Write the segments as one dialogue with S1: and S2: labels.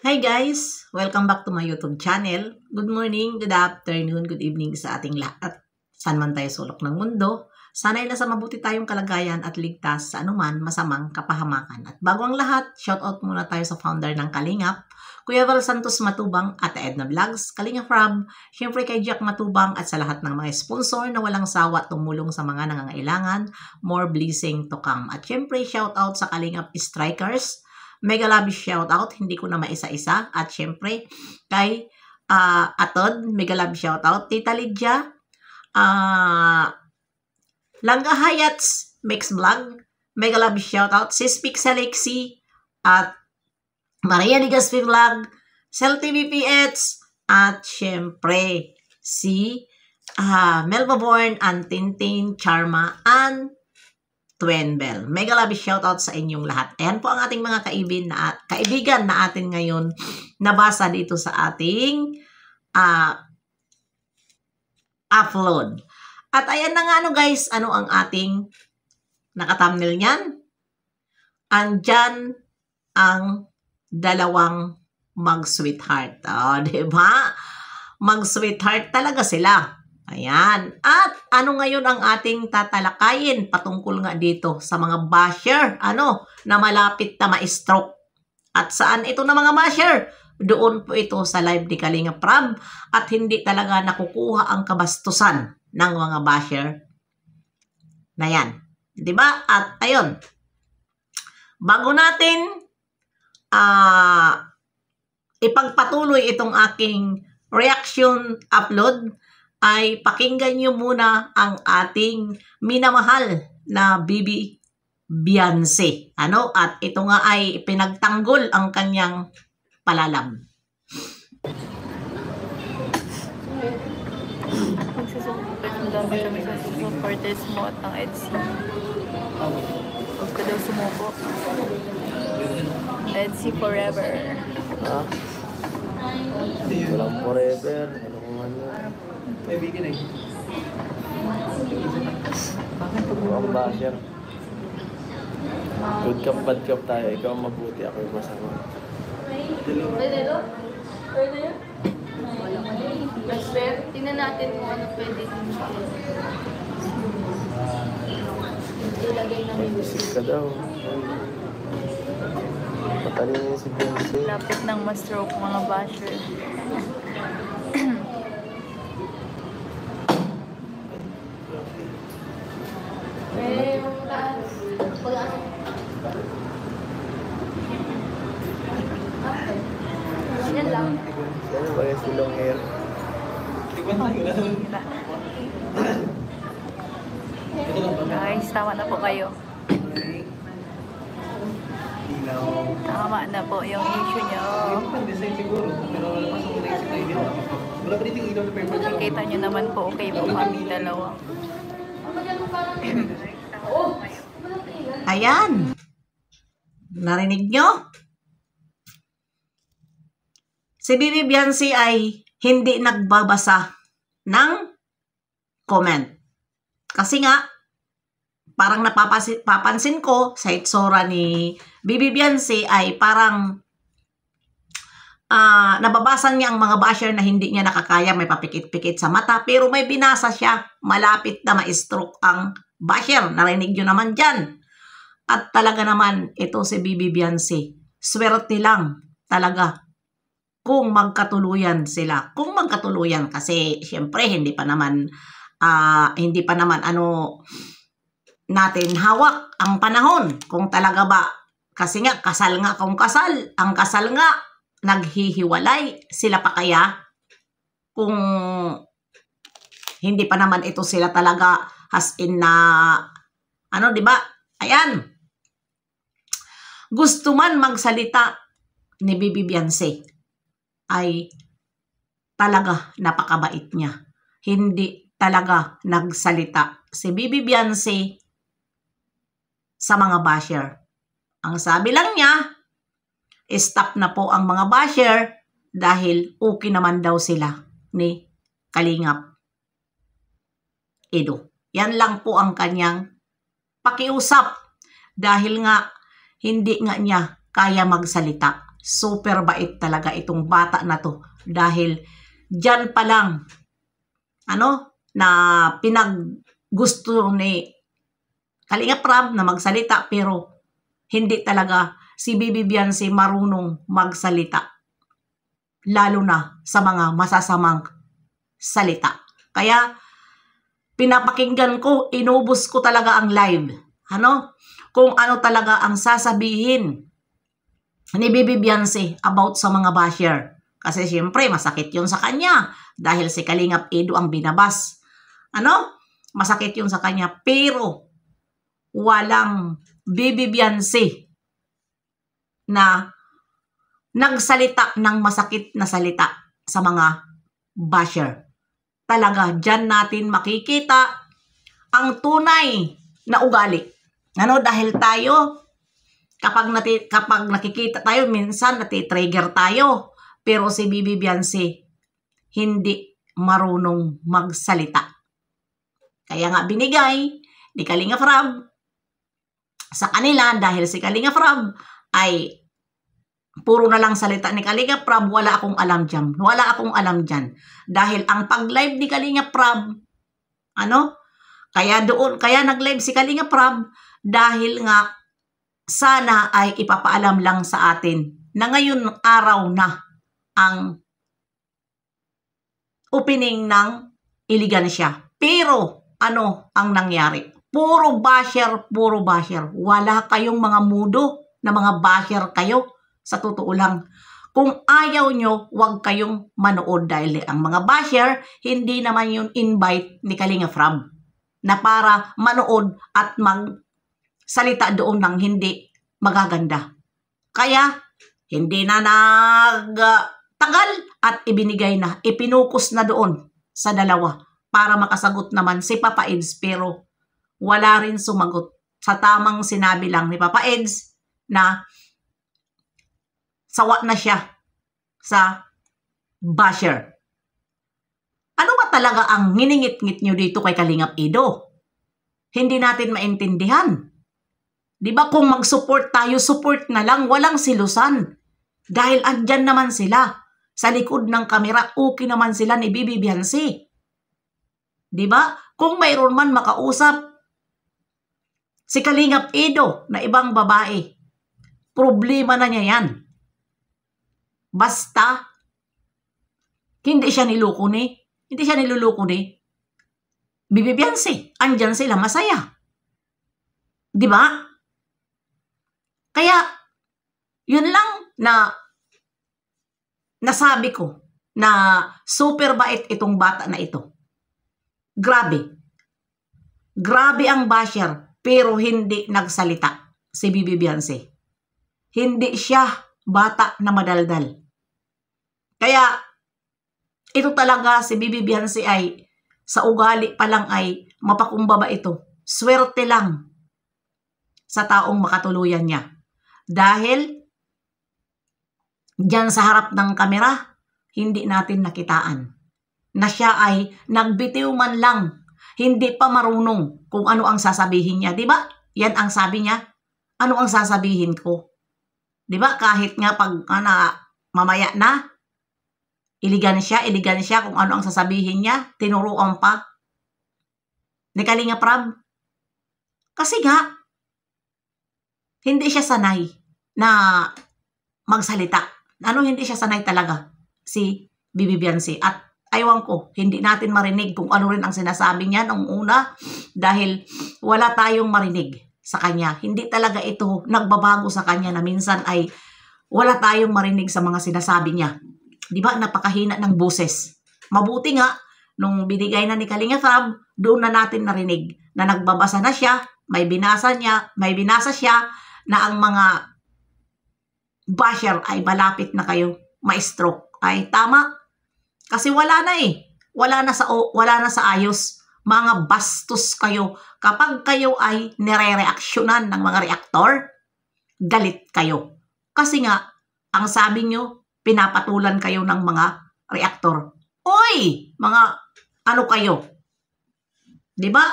S1: Hi guys! Welcome back to my YouTube channel. Good morning, good afternoon, good evening sa ating lahat. Saan man tayo sulok ng mundo, sana'y nasa mabuti tayong kalagayan at ligtas sa anuman masamang kapahamakan. At bago ang lahat, shoutout muna tayo sa founder ng Kalingap, Kuya Val Santos Matubang at Edna Vlogs, Kalingap Rob, syempre kay Jack Matubang at sa lahat ng mga sponsor na walang sawa tumulong sa mga nangangailangan, more blessing to come. At syempre shoutout sa Kalingap Strikers, mega love shoutout, hindi ko na maisa-isa. At syempre, kay Atod, mega love shoutout. Tita Lydia, Langga Hayats, Mix Vlog, mega love shoutout. Sis Pixelexi, at Maria Ligaspi Vlog, Cel TV PH, at syempre, si Melba Born, and Tintin, Charma, and Twenbel. Mega love shoutout sa inyong lahat. Ayan po ang ating mga kaibigan na atin ngayon nabasa dito sa ating upload. At ayan na nga guys, ano ang ating naka-thumbnail niyan? Andyan ang dalawang mag-sweetheart. Diba? Mag-sweetheart talaga sila. Ayan. At ano ngayon ang ating tatalakayin patungkol nga dito sa mga basher, na malapit na ma-stroke. At saan ito na mga basher? Doon po ito sa live ni Kalingap Rob at hindi talaga nakukuha ang kabastusan ng mga basher na yan. Diba? At ayun, bago natin ipagpatuloy itong aking reaction upload, ay pakinggan nyo muna ang ating minamahal na Bibi Beyonce. At ito nga ay pinagtanggol ang kanyang palalam.
S2: Magsusupport kami sa supporters mo at ng EDSI. Huwag ka daw sumuko. EDSI forever.
S3: Ha? Walang forever. Ano kung ano? Ang basher. Good cup, bad cup tayo. Ikaw mabuti, ako yung masama.
S2: Tingnan natin kung ano pwede ilagay namin.
S3: Isip ka daw. Patalinin si Beyonce.
S2: Lapit ng ma-stroke mga basher. Yan lang.
S3: Ano ba yung silong hair?
S2: Guys, tama na po kayo. Tama na po yung issue nyo. Kita nyo naman po, okay po kami dalawa.
S1: Ayan. Narinig nyo? Si Bibi Beyonce ay hindi nagbabasa ng comment. Kasi nga, parang napapansin ko sa itsura ni Bibi Beyonce ay parang nababasa niya ang mga basher na hindi niya nakakaya, may papikit-pikit sa mata, pero may binasa siya, malapit na ma-stroke ang basher. Narinig nyo naman dyan. At talaga naman, ito si Bibi Beyonce, swerte lang talaga kung magkatuluyan sila. Kung magkatuluyan, kasi syempre hindi pa naman natin hawak ang panahon kung talaga ba. Kasi nga, kasal nga kung kasal. Ang kasal nga, naghihiwalay. Sila pa kaya? Kung hindi pa naman ito sila talaga as in na, diba? Ayan. Gusto man magsalita ni Bibi Beyonce, ay talaga napakabait niya. Hindi talaga nagsalita si Bibi Beyonce sa mga basher. Ang sabi lang niya, stop na po ang mga basher dahil okay naman daw sila ni Kalingap Edo. Yan lang po ang kanyang pakiusap dahil nga hindi nga niya kaya magsalita. super bait talaga itong bata na to. Dahil dyan pa lang, na pinaggusto ni Kalingap Rab na magsalita, pero hindi talaga si Bibi Biancy marunong magsalita. Lalo na sa mga masasamang salita. Kaya, pinapakinggan ko, inubos ko talaga ang live. Kung ano talaga ang sasabihin ni Bibi Biancy about sa mga basher. Kasi siyempre, masakit yun sa kanya. Dahil si Kalingap Edo ang binabas. Masakit yun sa kanya. Pero, walang Bibi Biancy na nagsalita ng masakit na salita sa mga basher. Talaga, dyan natin makikita ang tunay na ugali. Dahil tayo, kapag nakikita tayo, minsan natitrigger tayo. Pero si Bibi Biancy, hindi marunong magsalita. Kaya nga binigay ni Kalingap Rab sa kanila, dahil si Kalingap Rab ay puro na lang salita ni Kalingap Rab, wala akong alam dyan. Wala akong alam dyan. Dahil ang pag-live ni Kalingap Rab, kaya nag-live si Kalingap Rab, dahil nga sana ay ipapaalam lang sa atin na ngayon araw na ang opening ng Iligansya. Pero ano ang nangyari? Puro basher, puro basher. Wala kayong mga mudo na mga basher kayo. Sa totoo lang. Kung ayaw nyo, huwag kayong manood dahil ang mga basher, hindi naman yung invite ni Kalingap Rab na para manood at magsalita doon ng hindi magaganda. Kaya, hindi na nagtagal at ibinigay na, ipinukus na doon sa dalawa para makasagot naman si Papa Eds, pero wala rin sumagot. Sa tamang sinabi lang ni Papa Eds na sawa na siya sa basher. Ano ba talaga ang nginingit-ngit nyo dito kay Kalingap Edo? Hindi natin maintindihan. Di ba kung mag-support tayo, support na lang, walang silusan. Dahil andyan naman sila. Sa likod ng kamera, okay naman sila ni Bibi Biancy. Di ba? Kung mayroon man makausap si Kalingap Edo na ibang babae, problema na niya yan. Basta, hindi siya niloko ni Bibi Biancy. Andyan sila, masaya. Di ba? Kaya, yun lang na nasabi ko na super bait itong bata na ito. Grabe. Grabe ang basher, pero hindi nagsalita si Bibi Biancy. Hindi siya bata na madaldal. Kaya, ito talaga si Bibi Biancy ay sa ugali pa lang ay mapakumbaba ito. Swerte lang sa taong makatuluyan niya. Dahil diyan sa harap ng kamera, hindi natin nakitaan na siya ay nagbitiw man lang, hindi pa marunong kung ano ang sasabihin niya. Diba? Yan ang sabi niya. Ano ang sasabihin ko? Diba? Kahit nga pag mamaya na, iligan siya kung ano ang sasabihin niya, tinuruan pa ni Kalingap Rab. Kasi nga, hindi siya sanay na magsalita. Hindi siya sanay talaga si Bibi Biancy. At aywan ko, hindi natin marinig kung ano rin ang sinasabi niya nung una dahil wala tayong marinig sa kanya. Hindi talaga ito nagbabago sa kanya na minsan ay wala tayong marinig sa mga sinasabi niya. Di ba? Napakahina ng boses. Mabuti nga, nung binigay na ni Kalingap Rab, doon na natin narinig na nagbabasa na siya, may binasa siya na ang mga basher ay malapit na kayo ma-stroke. Ay tama. Kasi wala na eh. Wala na sa ayos. Mga bastos kayo. Kapag kayo ay nire-reaksyonan ng mga reaktor, galit kayo. Kasi nga, ang sabi nyo, pinapatulan kayo ng mga reaktor. Oy! Mga ano kayo? Diba?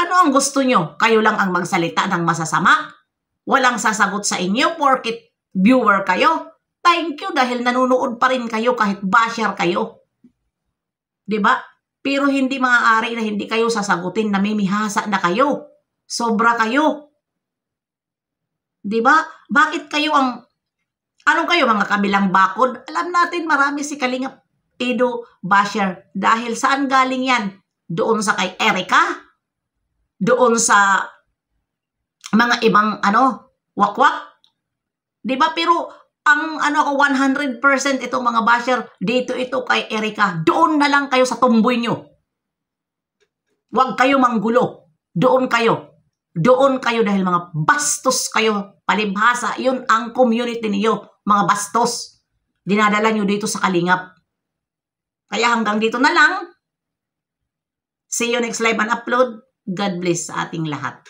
S1: Ano ang gusto nyo? Kayo lang ang magsalita ng masasama? Walang sasagot sa inyo porkit viewer kayo? thank you dahil nanonood pa rin kayo kahit basher kayo. 'Di ba? Pero hindi maaari na hindi kayo sasagutin, namimihasa na kayo. Sobra kayo. 'Di ba? Bakit kayo ano kayo mga kabilang bakod? Alam natin marami si Kalingap Edo basher. Dahil saan galing yan? Doon sa kay Erica? Doon sa mga ibang wakwak? 'Di ba? Pero ang 100% itong mga basher dito ito kay Erica. Doon na lang kayo sa tumboy nyo. Huwag kayo manggulo. Doon kayo. Doon kayo dahil mga bastos kayo. Palibhasa. Yun ang community niyo. Mga bastos. Dinadala nyo dito sa Kalingap. Kaya hanggang dito na lang. See you next live and upload. God bless sa ating lahat.